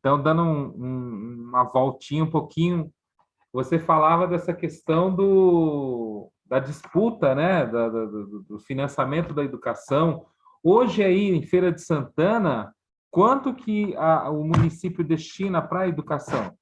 Então, dando uma voltinha um pouquinho, você falava dessa questão da disputa, né, do financiamento da educação. Hoje aí em Feira de Santana, quanto que o município destina para a educação,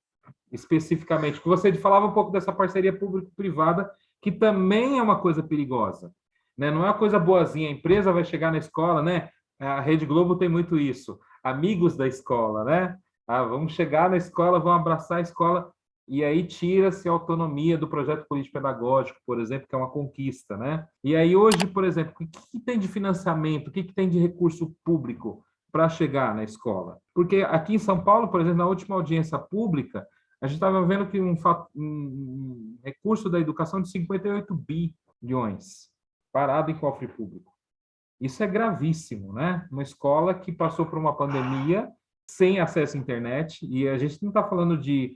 especificamente? Que você falava um pouco dessa parceria público-privada, que também é uma coisa perigosa, né? Não é uma coisa boazinha. A empresa vai chegar na escola, né? A Rede Globo tem muito isso. Amigos da escola, né? Ah, vamos chegar na escola, vamos abraçar a escola, e aí tira-se a autonomia do projeto político-pedagógico, por exemplo, que é uma conquista, né? E aí hoje, por exemplo, o que tem de financiamento, o que tem de recurso público para chegar na escola? Porque aqui em São Paulo, por exemplo, na última audiência pública, a gente estava vendo que um recurso da educação de 58 bilhões parado em cofre público. Isso é gravíssimo, né? Uma escola que passou por uma pandemia sem acesso à internet, e a gente não está falando de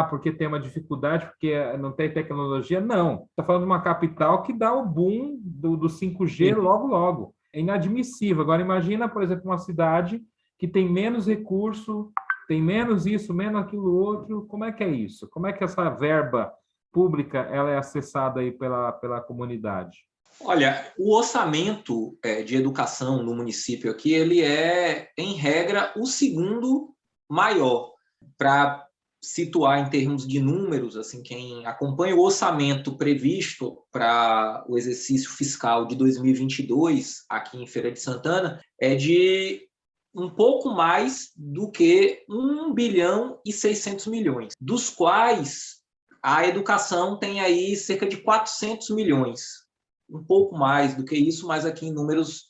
porque tem uma dificuldade, porque não tem tecnologia. Não. Está falando de uma capital que dá o boom do 5G logo, logo. É inadmissível. Agora, imagina, por exemplo, uma cidade que tem menos recurso, tem menos isso, menos aquilo outro. Como é que é isso? Como é que essa verba pública ela é acessada aí pela comunidade? Olha, o orçamento de educação no município aqui, ele é, em regra, o segundo maior. Para situar em termos de números, assim, quem acompanha o orçamento previsto para o exercício fiscal de 2022, aqui em Feira de Santana, é de um pouco mais do que 1 bilhão e 600 milhões, dos quais a educação tem aí cerca de 400 milhões. Um pouco mais do que isso, mas aqui em números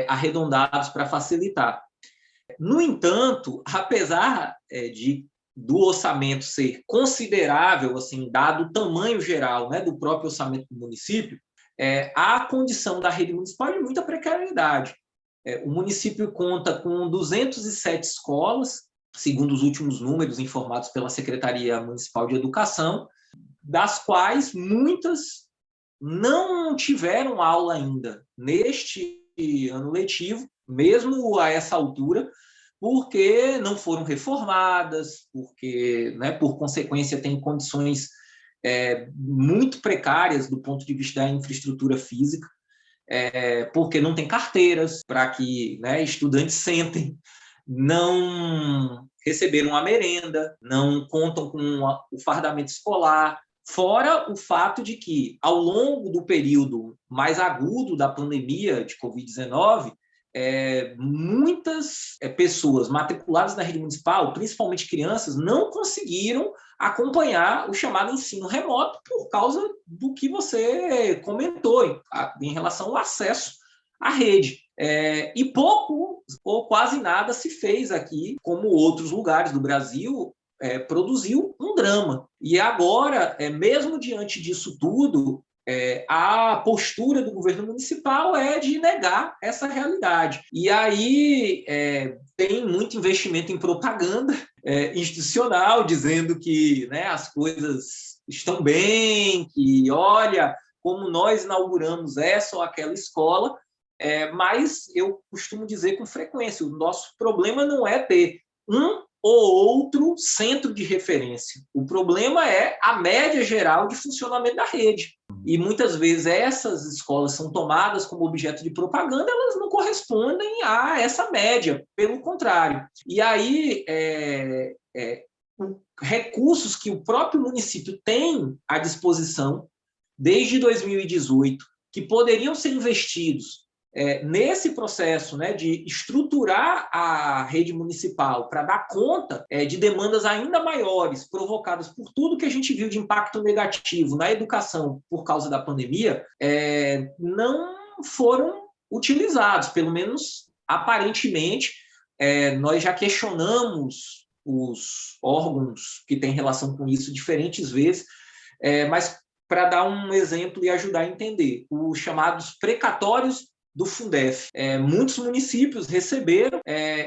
arredondados para facilitar. No entanto, apesar do orçamento ser considerável, assim, dado o tamanho geral, né, do próprio orçamento do município, a condição da rede municipal é de muita precariedade. O município conta com 207 escolas, segundo os últimos números informados pela Secretaria Municipal de Educação, das quais muitas não tiveram aula ainda neste ano letivo, mesmo a essa altura, porque não foram reformadas, porque, né, por consequência, têm condições muito precárias do ponto de vista da infraestrutura física, porque não tem carteiras para que, né, estudantes sentem, não receberam a merenda, não contam com o fardamento escolar, fora o fato de que, ao longo do período mais agudo da pandemia de Covid-19, muitas pessoas matriculadas na rede municipal, principalmente crianças, não conseguiram acompanhar o chamado ensino remoto por causa do que você comentou em relação ao acesso à rede. E pouco ou quase nada se fez aqui, como outros lugares do Brasil, produziu um drama. E agora, mesmo diante disso tudo, a postura do governo municipal é de negar essa realidade. E aí tem muito investimento em propaganda institucional, dizendo que, né, as coisas estão bem, que, olha, como nós inauguramos essa ou aquela escola, mas eu costumo dizer com frequência, o nosso problema não é ter um ou outro centro de referência. O problema é a média geral de funcionamento da rede. E muitas vezes essas escolas são tomadas como objeto de propaganda, elas não correspondem a essa média, pelo contrário. E aí, recursos que o próprio município tem à disposição desde 2018, que poderiam ser investidos nesse processo, né, de estruturar a rede municipal para dar conta de demandas ainda maiores provocadas por tudo que a gente viu de impacto negativo na educação por causa da pandemia, não foram utilizados, pelo menos aparentemente. Nós já questionamos os órgãos que têm relação com isso diferentes vezes, mas para dar um exemplo e ajudar a entender, os chamados precatórios do Fundef. Muitos municípios receberam,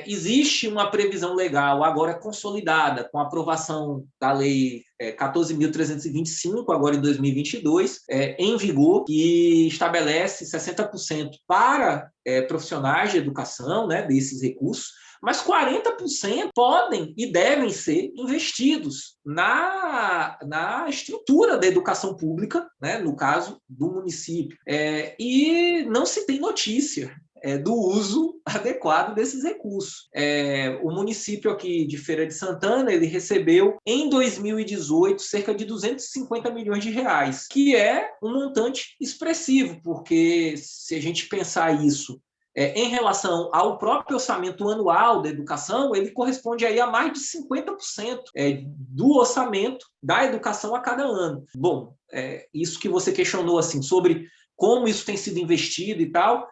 existe uma previsão legal agora consolidada com a aprovação da lei 14.325, agora em 2022, em vigor, que estabelece 60% para profissionais de educação, né, desses recursos, mas 40% podem e devem ser investidos na estrutura da educação pública, né, no caso do município. E não se tem notícia do uso adequado desses recursos. O município aqui de Feira de Santana, ele recebeu em 2018 cerca de 250 milhões de reais, que é um montante expressivo, porque se a gente pensar isso em relação ao próprio orçamento anual da educação, ele corresponde aí a mais de 50% do orçamento da educação a cada ano. Bom, isso que você questionou assim, sobre como isso tem sido investido e tal,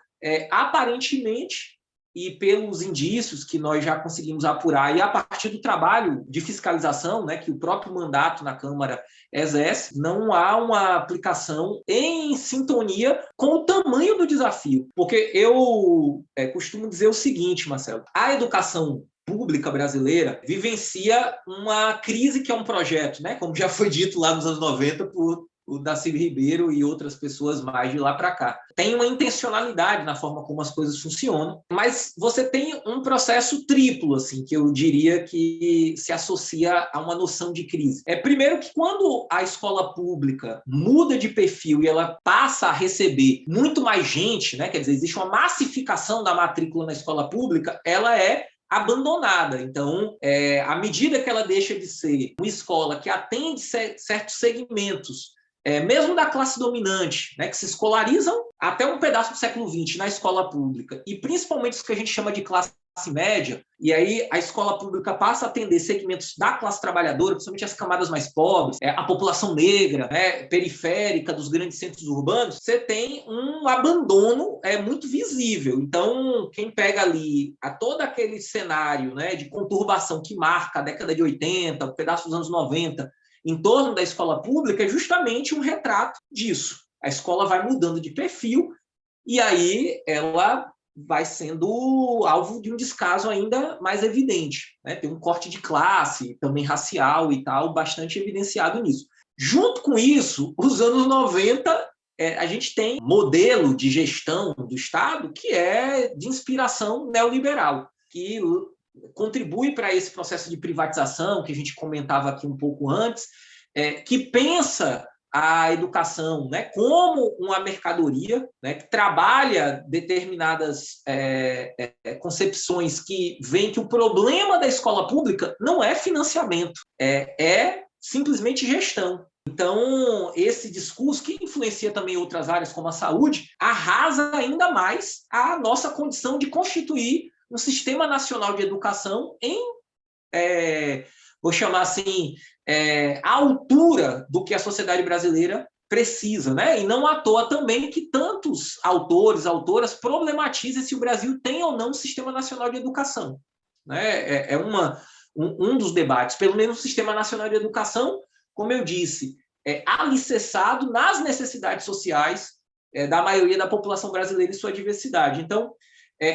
aparentemente, e pelos indícios que nós já conseguimos apurar, e a partir do trabalho de fiscalização, né, que o próprio mandato na Câmara exerce, não há uma aplicação em sintonia com o tamanho do desafio. Porque eu costumo dizer o seguinte, Marcelo, a educação pública brasileira vivencia uma crise que é um projeto, né, como já foi dito lá nos anos 90 por o Darcy Ribeiro e outras pessoas mais de lá para cá. Tem uma intencionalidade na forma como as coisas funcionam, mas você tem um processo triplo, assim, que eu diria que se associa a uma noção de crise. Primeiro que quando a escola pública muda de perfil e ela passa a receber muito mais gente, né, quer dizer, existe uma massificação da matrícula na escola pública, ela é abandonada. Então, à medida que ela deixa de ser uma escola que atende certos segmentos, mesmo da classe dominante, né, que se escolarizam até um pedaço do século XX na escola pública, e principalmente os que a gente chama de classe média, e aí a escola pública passa a atender segmentos da classe trabalhadora, principalmente as camadas mais pobres, a população negra, periférica dos grandes centros urbanos, você tem um abandono muito visível. Então, quem pega ali todo aquele cenário, né, de conturbação que marca a década de 80, um pedaço dos anos 90, em torno da escola pública, é justamente um retrato disso. A escola vai mudando de perfil e aí ela vai sendo alvo de um descaso ainda mais evidente, né? Tem um corte de classe, também racial e tal, bastante evidenciado nisso. Junto com isso, os anos 90, a gente tem um modelo de gestão do Estado que é de inspiração neoliberal, que contribui para esse processo de privatização que a gente comentava aqui um pouco antes, que pensa a educação, né, como uma mercadoria, né, que trabalha determinadas concepções que veem que o problema da escola pública não é financiamento, é simplesmente gestão. Então, esse discurso, que influencia também outras áreas como a saúde, arrasa ainda mais a nossa condição de constituir um sistema nacional de educação vou chamar assim, à altura do que a sociedade brasileira precisa, né? E não à toa também que tantos autores, autoras problematizam se o Brasil tem ou não um sistema nacional de educação, né? Um dos debates, pelo menos o sistema nacional de educação, como eu disse, alicerçado nas necessidades sociais da maioria da população brasileira e sua diversidade. Então,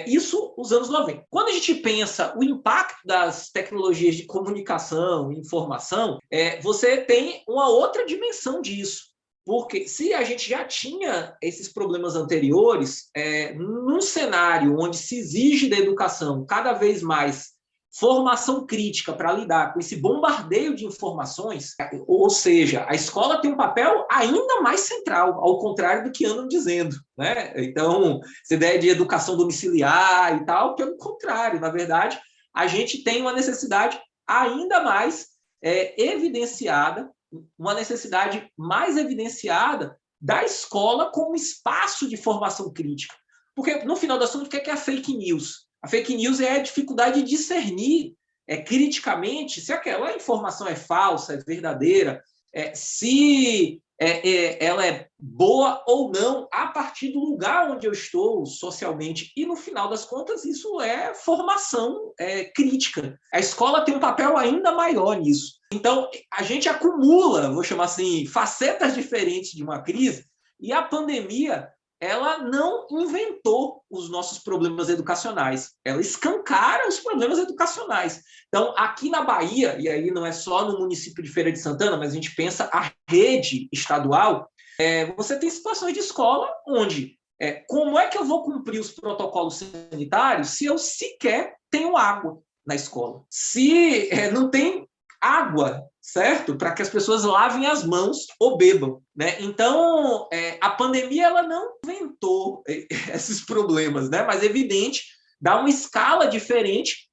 isso os anos 90. Quando a gente pensa o impacto das tecnologias de comunicação e informação, você tem uma outra dimensão disso. Porque se a gente já tinha esses problemas anteriores, num cenário onde se exige da educação cada vez mais formação crítica para lidar com esse bombardeio de informações, ou seja, a escola tem um papel ainda mais central, ao contrário do que andam dizendo, né? Então, essa ideia de educação domiciliar e tal, pelo contrário, na verdade, a gente tem uma necessidade ainda mais evidenciada, uma necessidade mais evidenciada da escola como espaço de formação crítica. Porque, no final das contas, o que é a fake news? A fake news é a dificuldade de discernir criticamente se aquela informação é falsa, é verdadeira, se ela é boa ou não, a partir do lugar onde eu estou socialmente. E, no final das contas, isso é formação crítica. A escola tem um papel ainda maior nisso. Então, a gente acumula, vou chamar assim, facetas diferentes de uma crise, e a pandemia ela não inventou os nossos problemas educacionais, ela escancara os problemas educacionais. Então, aqui na Bahia, e aí não é só no município de Feira de Santana, mas a gente pensa a rede estadual, você tem situações de escola onde como é que eu vou cumprir os protocolos sanitários se eu sequer tenham água na escola, se não tem água, certo? Para que as pessoas lavem as mãos ou bebam, né? Então, a pandemia ela não inventou esses problemas, né? Mas é evidente, dá uma escala diferente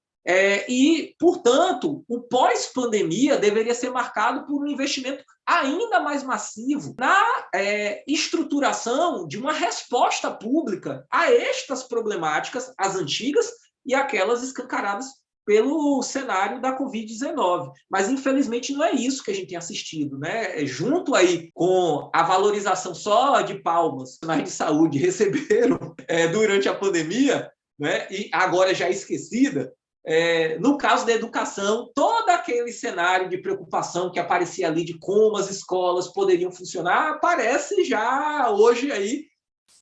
e, portanto, o pós-pandemia deveria ser marcado por um investimento ainda mais massivo na estruturação de uma resposta pública a estas problemáticas, as antigas e aquelas escancaradas pelo cenário da Covid-19. Mas, infelizmente, não é isso que a gente tem assistido, né? Junto aí com a valorização só de palmas que os de saúde receberam durante a pandemia, né? E agora já esquecida, no caso da educação, todo aquele cenário de preocupação que aparecia ali de como as escolas poderiam funcionar, parece já hoje aí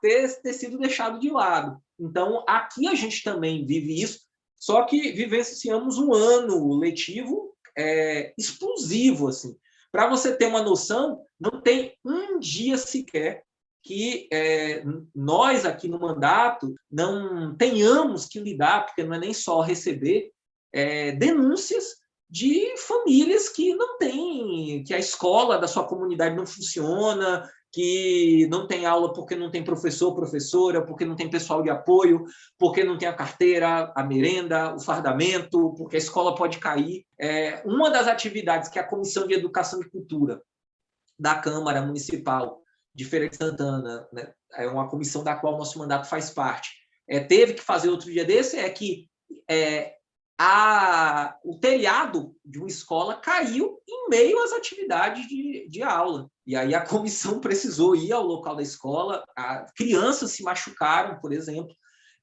ter sido deixado de lado. Então, aqui a gente também vive isso, só que vivenciamos um ano letivo explosivo, assim. Para você ter uma noção, não tem um dia sequer que nós aqui no mandato não tenhamos que lidar, porque não é nem só receber denúncias de famílias que não têm, que a escola da sua comunidade não funciona, que não tem aula porque não tem professor, professora, porque não tem pessoal de apoio, porque não tem a carteira, a merenda, o fardamento, porque a escola pode cair. Uma das atividades que a Comissão de Educação e Cultura da Câmara Municipal de Feira de Santana, né, é uma comissão da qual o nosso mandato faz parte, teve que fazer outro dia desse, que o telhado de uma escola caiu em meio às atividades de aula. E aí a comissão precisou ir ao local da escola, crianças se machucaram, por exemplo,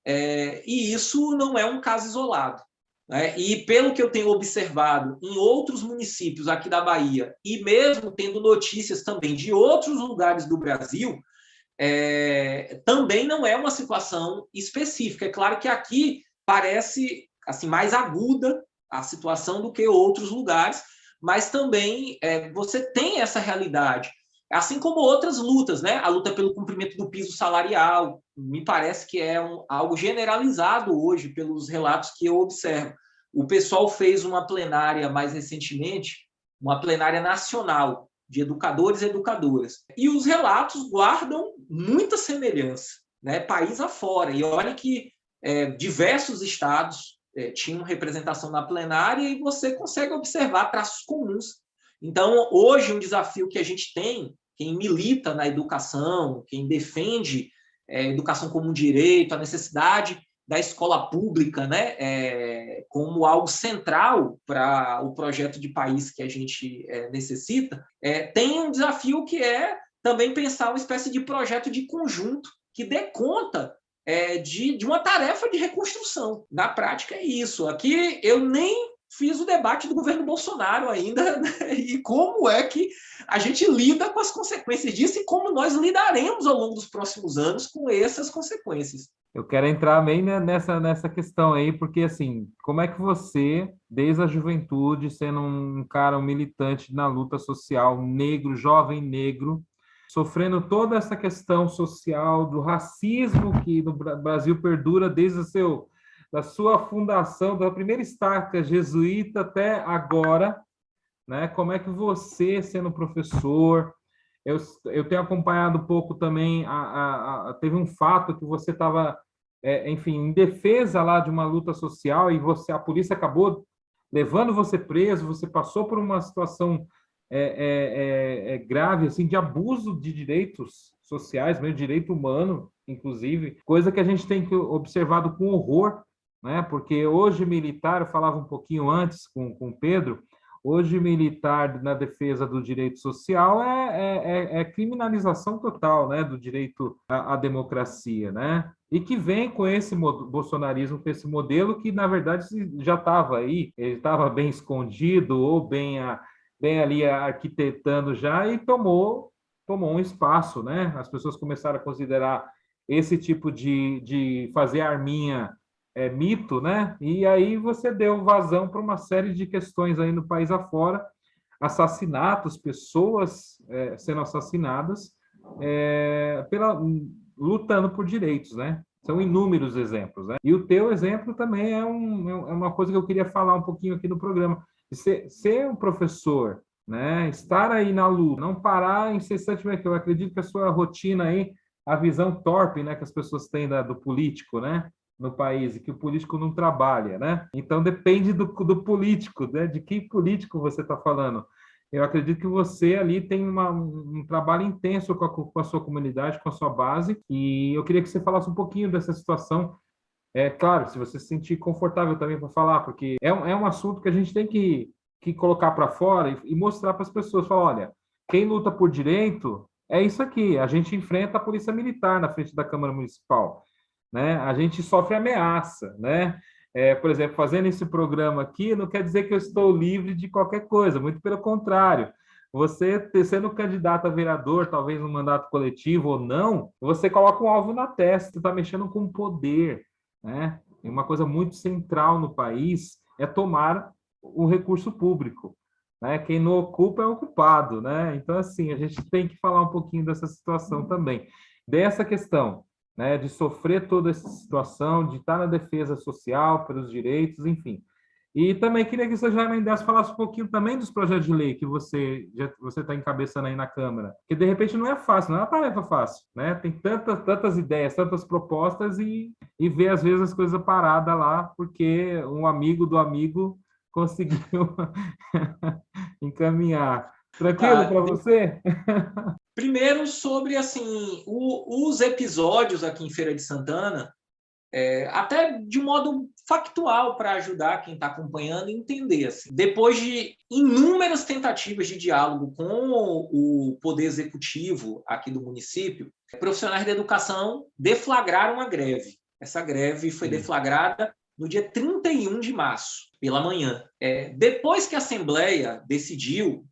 e isso não é um caso isolado, né? E pelo que eu tenho observado em outros municípios aqui da Bahia, e mesmo tendo notícias também de outros lugares do Brasil, também não é uma situação específica. É claro que aqui parece assim, mais aguda a situação do que outros lugares, mas também você tem essa realidade, assim como outras lutas, né? A luta pelo cumprimento do piso salarial, me parece que é algo generalizado hoje pelos relatos que eu observo. O pessoal fez uma plenária mais recentemente, uma plenária nacional de educadores e educadoras, e os relatos guardam muita semelhança, né? País afora. E olha que diversos estados tinham representação na plenária e você consegue observar traços comuns. Então, hoje, um desafio que a gente tem, quem milita na educação, quem defende a educação como um direito, a necessidade da escola pública, né, como algo central para o projeto de país que a gente necessita, tem um desafio que é também pensar uma espécie de projeto de conjunto que dê conta de uma tarefa de reconstrução. Na prática, é isso. Aqui eu nem fiz o debate do governo Bolsonaro ainda, né? E como é que a gente lida com as consequências disso e como nós lidaremos ao longo dos próximos anos com essas consequências. Eu quero entrar bem nessa questão aí, porque, assim, como é que você, desde a juventude, sendo um cara, um militante na luta social, negro, jovem negro, sofrendo toda essa questão social do racismo que no Brasil perdura desde da sua fundação, da primeira estaca jesuíta até agora, né? Como é que você, sendo professor, eu tenho acompanhado um pouco também, teve um fato que você estava, enfim, em defesa lá de uma luta social e a polícia acabou levando você preso, você passou por uma situação grave, assim, de abuso de direitos sociais, mesmo direito humano, inclusive, coisa que a gente tem observado com horror, né? Porque hoje militar, eu falava um pouquinho antes com o Pedro, hoje militar na defesa do direito social é criminalização total, né, do direito à democracia, né? E que vem com esse bolsonarismo, com esse modelo que, na verdade, já estava aí, ele estava bem escondido ou bem ali arquitetando já e tomou um espaço, né? As pessoas começaram a considerar esse tipo de fazer arminha mito, né? E aí você deu vazão para uma série de questões aí no país afora, assassinatos, pessoas sendo assassinadas lutando por direitos, né? São inúmeros exemplos, né? E o teu exemplo também é uma coisa que eu queria falar um pouquinho aqui no programa. Ser um professor, né? Estar aí na luta, não parar incessantemente. Eu acredito que a sua rotina aí, a visão torpe, né, que as pessoas têm do político, né, no país, e que o político não trabalha, né? Então depende do político, né? De que político você está falando. Eu acredito que você ali tem um trabalho intenso com a sua comunidade, com a sua base, e eu queria que você falasse um pouquinho dessa situação. É claro, se você se sentir confortável também para falar, porque é um assunto que a gente tem que colocar para fora e mostrar para as pessoas, falar, olha, quem luta por direito é isso aqui, a gente enfrenta a polícia militar na frente da Câmara Municipal, né? A gente sofre ameaça, né? Por exemplo, fazendo esse programa aqui não quer dizer que eu estou livre de qualquer coisa, muito pelo contrário. Você, sendo candidato a vereador, talvez no mandato coletivo ou não, você coloca um alvo na testa, está mexendo com o poder, né? E uma coisa muito central no país é tomar o recurso público, né? Quem não ocupa é ocupado, né? Então, assim, a gente tem que falar um pouquinho dessa situação também, dessa questão, né? De sofrer toda essa situação, de estar na defesa social, pelos direitos, enfim. E também queria que você já emendasse, falasse um pouquinho também dos projetos de lei que você está encabeçando aí na Câmara, que de repente não é fácil, não é uma tarefa fácil, né? Tem tantas ideias, tantas propostas e ver às vezes as coisas paradas lá, porque um amigo do amigo conseguiu encaminhar. Tranquilo Tá. para você? Primeiro, sobre assim, os episódios aqui em Feira de Santana, até de modo factual para ajudar quem está acompanhando a entender. Assim. Depois de inúmeras tentativas de diálogo com o poder executivo aqui do município, profissionais da educação deflagraram a greve. Essa greve foi deflagrada no dia 31 de março, pela manhã. Depois que a Assembleia decidiu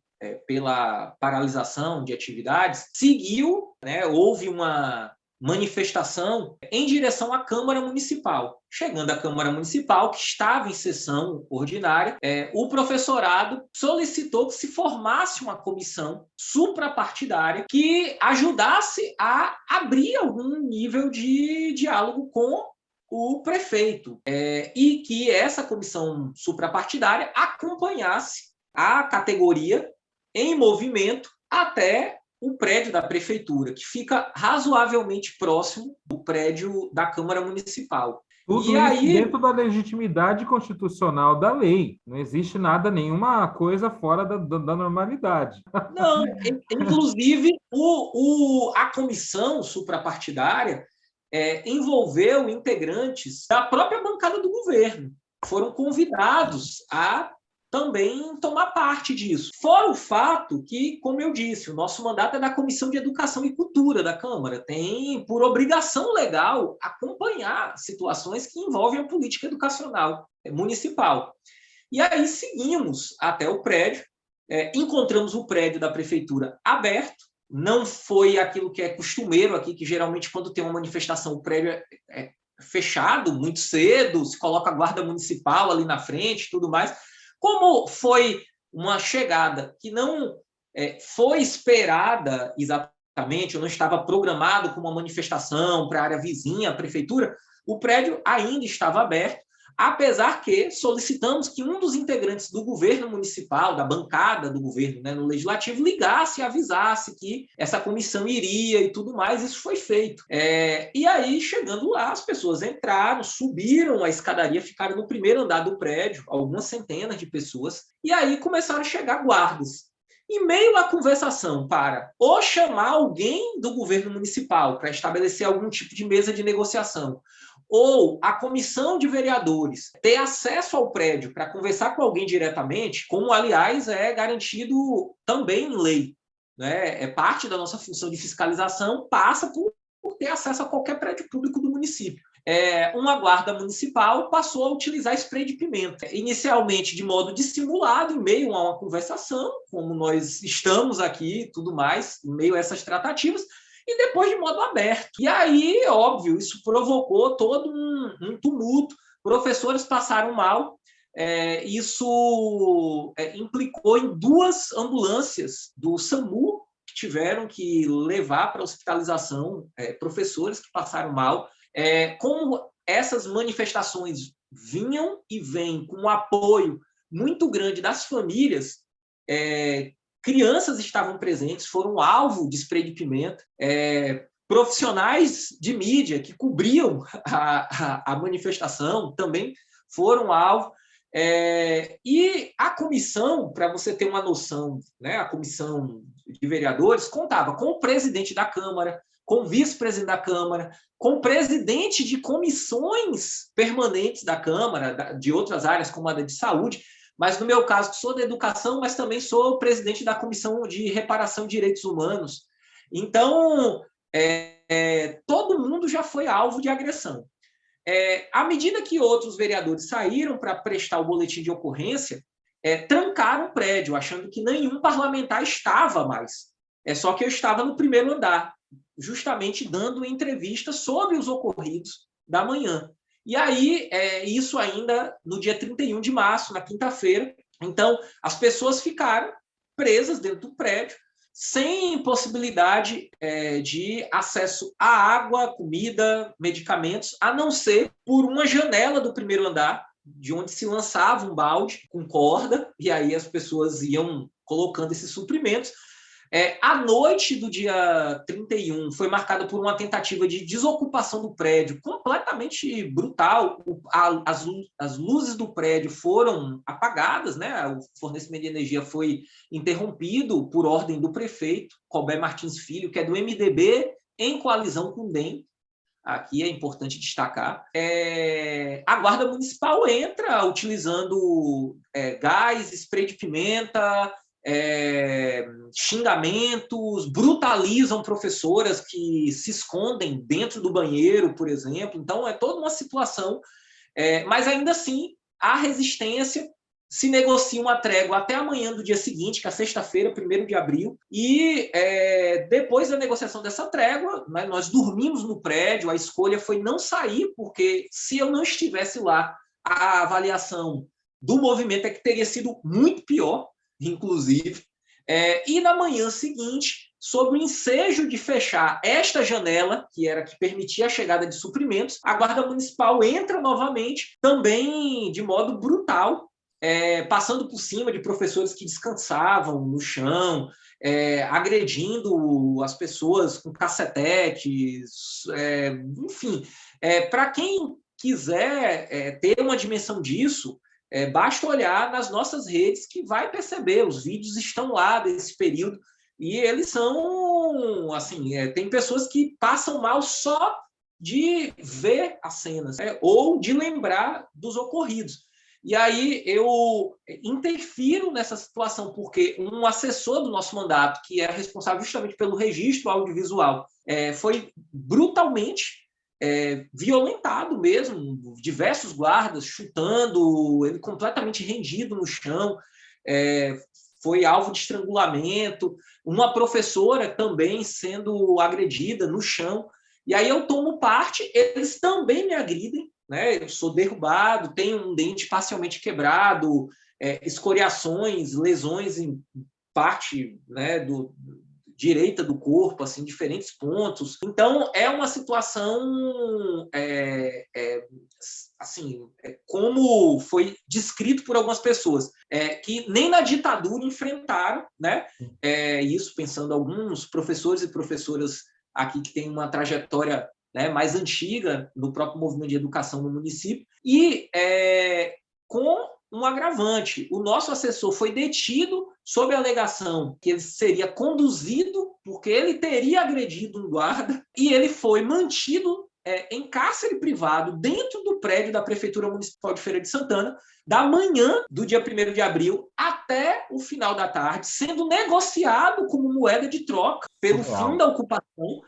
pela paralisação de atividades, seguiu, né, houve uma manifestação em direção à Câmara Municipal. Chegando à Câmara Municipal, que estava em sessão ordinária, o professorado solicitou que se formasse uma comissão suprapartidária que ajudasse a abrir algum nível de diálogo com o prefeito e que essa comissão suprapartidária acompanhasse a categoria em movimento até o prédio da prefeitura, que fica razoavelmente próximo do prédio da Câmara Municipal. Tudo E isso aí, dentro da legitimidade constitucional da lei. Não existe nada, nenhuma coisa fora da normalidade. não, inclusive a comissão suprapartidária envolveu integrantes da própria bancada do governo. Foram convidados a também tomar parte disso. Fora o fato que, como eu disse, o nosso mandato é da Comissão de Educação e Cultura da Câmara. Tem, por obrigação legal, acompanhar situações que envolvem a política educacional municipal. E aí seguimos até o prédio, encontramos o prédio da prefeitura aberto, não foi aquilo que é costumeiro aqui, que geralmente quando tem uma manifestação o prédio é fechado muito cedo, se coloca a guarda municipal ali na frente e tudo mais. Como foi uma chegada que não foi esperada exatamente, ou não estava programado como uma manifestação para a área vizinha, a prefeitura, o prédio ainda estava aberto, apesar que solicitamos que um dos integrantes do governo municipal, da bancada do governo, né, no legislativo, ligasse e avisasse que essa comissão iria e tudo mais. Isso foi feito. E aí, chegando lá, as pessoas entraram, subiram a escadaria, ficaram no primeiro andar do prédio, algumas centenas de pessoas, e aí começaram a chegar guardas. Em meio à conversação para ou chamar alguém do governo municipal para estabelecer algum tipo de mesa de negociação, ou a comissão de vereadores ter acesso ao prédio para conversar com alguém diretamente, como, aliás, é garantido também em lei, né? É parte da nossa função de fiscalização, passa por ter acesso a qualquer prédio público do município. Uma guarda municipal passou a utilizar spray de pimenta, inicialmente de modo dissimulado, em meio a uma conversação, como nós estamos aqui e tudo mais, em meio a essas tratativas, e depois de modo aberto. E aí, óbvio, isso provocou todo um tumulto, professores passaram mal, isso implicou em 2 ambulâncias do SAMU que tiveram que levar para hospitalização professores que passaram mal, Como essas manifestações vinham e vêm com um apoio muito grande das famílias, crianças estavam presentes, foram alvo de spray de pimenta, profissionais de mídia que cobriam a manifestação também foram alvo. E a comissão, para você ter uma noção, né, a comissão de vereadores contava com o presidente da Câmara, com o vice-presidente da Câmara, com o presidente de comissões permanentes da Câmara, de outras áreas, como a de saúde, mas no meu caso, sou da educação, mas também sou o presidente da Comissão de Reparação de Direitos Humanos. Então, todo mundo já foi alvo de agressão. À medida que outros vereadores saíram para prestar o boletim de ocorrência, trancaram o prédio, achando que nenhum parlamentar estava mais. Só que eu estava no primeiro andar, justamente dando entrevista sobre os ocorridos da manhã. E aí, isso ainda no dia 31 de março, na quinta-feira. Então, as pessoas ficaram presas dentro do prédio, sem possibilidade de acesso à água, comida, medicamentos, a não ser por uma janela do primeiro andar, de onde se lançava um balde com corda, e aí as pessoas iam colocando esses suprimentos. A noite do dia 31 foi marcada por uma tentativa de desocupação do prédio completamente brutal. As luzes do prédio foram apagadas, né? O fornecimento de energia foi interrompido por ordem do prefeito, Colbert Martins Filho, que é do MDB, em coalizão com o DEM. Aqui é importante destacar. A Guarda Municipal entra utilizando gás, spray de pimenta, xingamentos, brutalizam professoras que se escondem dentro do banheiro, por exemplo. Então, é toda uma situação, mas ainda assim, há resistência, se negocia uma trégua até amanhã do dia seguinte, que é sexta-feira, 1º de abril, e depois da negociação dessa trégua, né, nós dormimos no prédio, a escolha foi não sair, porque se eu não estivesse lá, a avaliação do movimento é que teria sido muito pior, inclusive, e na manhã seguinte, sob o ensejo de fechar esta janela, que era que permitia a chegada de suprimentos, a Guarda Municipal entra novamente, também de modo brutal, passando por cima de professores que descansavam no chão, agredindo as pessoas com cacetetes, enfim. Para quem quiser ter uma dimensão disso, basta olhar nas nossas redes que vai perceber, os vídeos estão lá desse período, e eles são, assim, tem pessoas que passam mal só de ver as cenas, ou de lembrar dos ocorridos. E aí eu interfiro nessa situação, porque um assessor do nosso mandato, que é responsável justamente pelo registro audiovisual, foi brutalmente violentado mesmo, diversos guardas chutando, ele completamente rendido no chão, foi alvo de estrangulamento, uma professora também sendo agredida no chão, e aí eu tomo parte, eles também me agridem, né? Eu sou derrubado, tenho um dente parcialmente quebrado, escoriações, lesões em parte, né, direita do corpo, assim, diferentes pontos. Então, é uma situação, assim, como foi descrito por algumas pessoas, que nem na ditadura enfrentaram, né? Isso pensando alguns professores e professoras aqui que têm uma trajetória, né, mais antiga no próprio movimento de educação no município, e com um agravante. O nosso assessor foi detido sob a alegação que ele seria conduzido porque ele teria agredido um guarda, e ele foi mantido em cárcere privado dentro do prédio da Prefeitura Municipal de Feira de Santana, da manhã do dia 1º de abril até o final da tarde, sendo negociado como moeda de troca pelo fim da ocupação.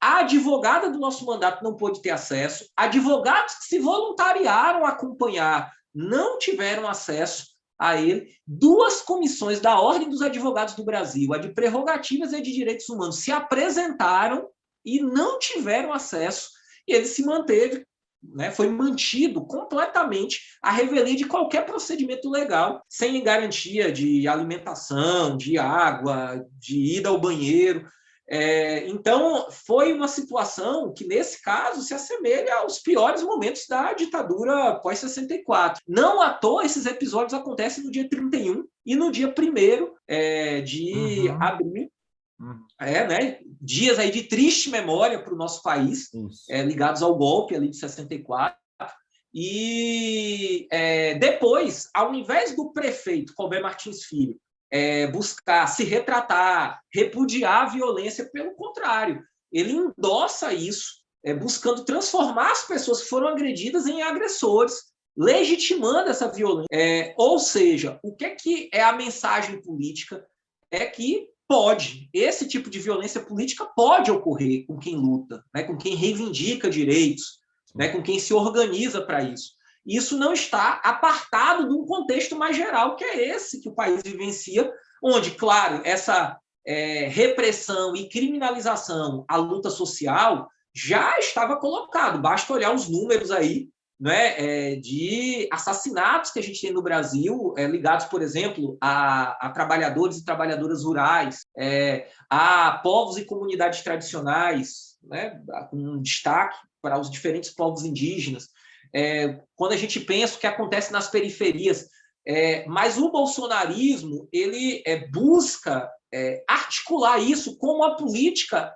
A advogada do nosso mandato não pôde ter acesso, advogados que se voluntariaram a acompanhar não tiveram acesso a ele. 2 comissões da Ordem dos Advogados do Brasil, a de Prerrogativas e a de Direitos Humanos, se apresentaram e não tiveram acesso, e ele se manteve, né, foi mantido completamente à revelia de qualquer procedimento legal, sem garantia de alimentação, de água, de ida ao banheiro. Então, foi uma situação que, nesse caso, se assemelha aos piores momentos da ditadura pós-64. Não à toa, esses episódios acontecem no dia 31 e no dia 1º de abril, né? Dias aí de triste memória para o nosso país, ligados ao golpe ali de 64. E depois, ao invés do prefeito Colbert Martins Filho buscar se retratar, repudiar a violência, pelo contrário, ele endossa isso, buscando transformar as pessoas que foram agredidas em agressores, legitimando essa violência. Ou seja, o que é a mensagem política? É que esse tipo de violência política pode ocorrer com quem luta, né, com quem reivindica direitos, né, com quem se organiza para isso. Isso não está apartado de um contexto mais geral, que é esse que o país vivencia, onde, claro, essa repressão e criminalização à luta social já estava colocado. Basta olhar os números aí, né, de assassinatos que a gente tem no Brasil, ligados, por exemplo, a trabalhadores e trabalhadoras rurais, a povos e comunidades tradicionais, né, com um destaque para os diferentes povos indígenas. Quando a gente pensa o que acontece nas periferias, mas o bolsonarismo ele busca articular isso como uma política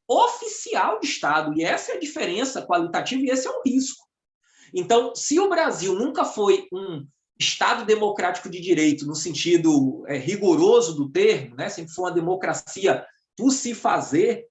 oficial de Estado, e essa é a diferença qualitativa e esse é o risco. Então, se o Brasil nunca foi um Estado democrático de direito, no sentido rigoroso do termo, né, sempre foi uma democracia por se fazer,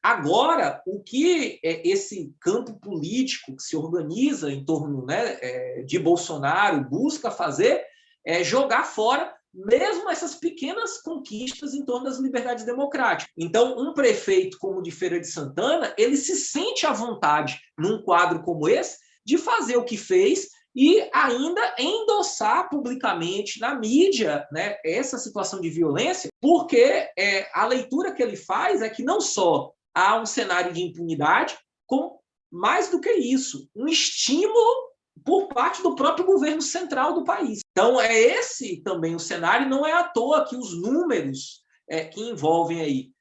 agora, o que esse campo político que se organiza em torno, né, de Bolsonaro busca fazer é jogar fora mesmo essas pequenas conquistas em torno das liberdades democráticas. Então, um prefeito como o de Feira de Santana, ele se sente à vontade, num quadro como esse, de fazer o que fez e ainda endossar publicamente na mídia, né, essa situação de violência, porque a leitura que ele faz é que não só há um cenário de impunidade, como, mais do que isso, um estímulo por parte do próprio governo central do país. Então, é esse também o cenário, não é à toa que os números que envolvem aí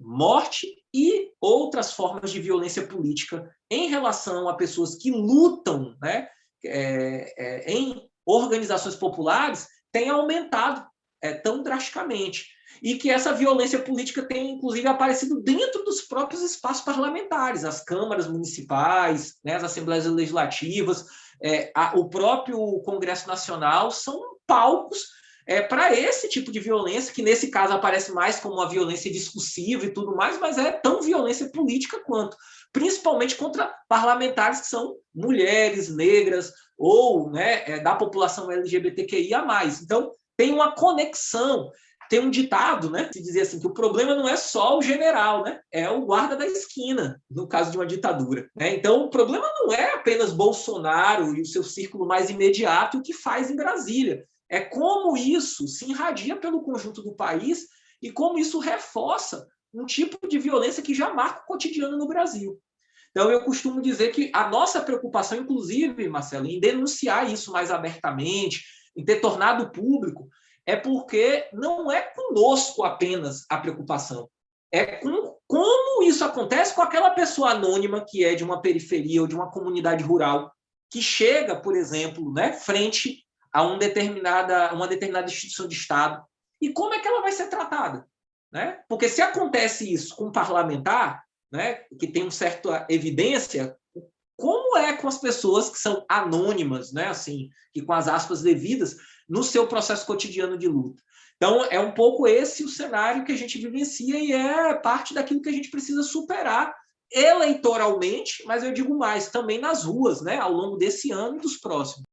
morte e outras formas de violência política em relação a pessoas que lutam, né, em organizações populares tem aumentado tão drasticamente. E que essa violência política tem, inclusive, aparecido dentro dos próprios espaços parlamentares, as câmaras municipais, né, as assembleias legislativas, o próprio Congresso Nacional são palcos para esse tipo de violência, que nesse caso aparece mais como uma violência discursiva e tudo mais, mas é tão violência política quanto, principalmente contra parlamentares que são mulheres, negras ou, né, da população LGBTQIA+. Então, tem uma conexão. Tem um ditado, né, que dizia assim, que o problema não é só o general, né, é o guarda da esquina, no caso de uma ditadura. Né? Então, o problema não é apenas Bolsonaro e o seu círculo mais imediato e o que faz em Brasília. É como isso se irradia pelo conjunto do país e como isso reforça um tipo de violência que já marca o cotidiano no Brasil. Então, eu costumo dizer que a nossa preocupação, inclusive, Marcelo, em denunciar isso mais abertamente, em ter tornado público, é porque não é conosco apenas a preocupação. É com como isso acontece com aquela pessoa anônima que é de uma periferia ou de uma comunidade rural, que chega, por exemplo, né, frente a uma determinada instituição de Estado. E como é que ela vai ser tratada? Né? Porque se acontece isso com um parlamentar, né, que tem uma certa evidência, como é com as pessoas que são anônimas, né, assim, e com as aspas devidas, no seu processo cotidiano de luta. Então, é um pouco esse o cenário que a gente vivencia e é parte daquilo que a gente precisa superar eleitoralmente, mas eu digo mais, também nas ruas, né, ao longo desse ano e dos próximos.